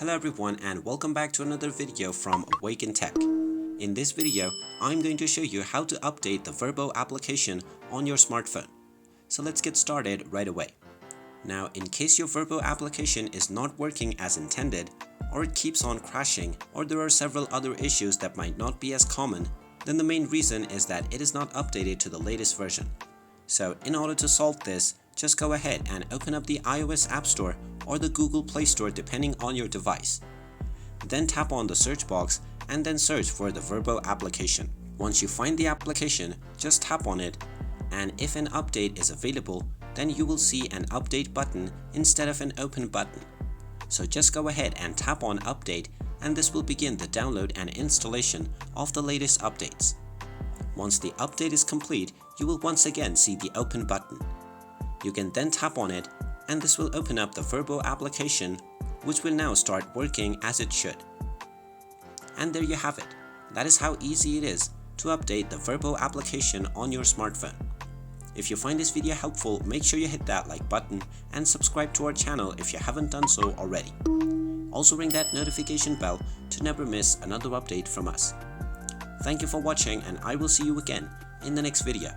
Hello everyone and welcome back to another video from Wake&Tech. In this video, I'm going to show you how to update the Vrbo application on your smartphone. So let's get started right away. Now, in case your Vrbo application is not working as intended, or it keeps on crashing, or there are several other issues that might not be as common, then the main reason is that it is not updated to the latest version. So in order to solve this, just go ahead and open up the iOS App Store or the Google Play Store depending on your device. Then tap on the search box and then search for the Vrbo application. Once you find the application, just tap on it, and if an update is available, then you will see an update button instead of an open button. So just go ahead and tap on update, and this will begin the download and installation of the latest updates. Once the update is complete, you will once again see the open button. You can then tap on it, and this will open up the Vrbo application, which will now start working as it should. And there you have it. That is how easy it is to update the Vrbo application on your smartphone. If you find this video helpful, make sure you hit that like button and subscribe to our channel if you haven't done so already. Also ring that notification bell to never miss another update from us. Thank you for watching, and I will see you again in the next video.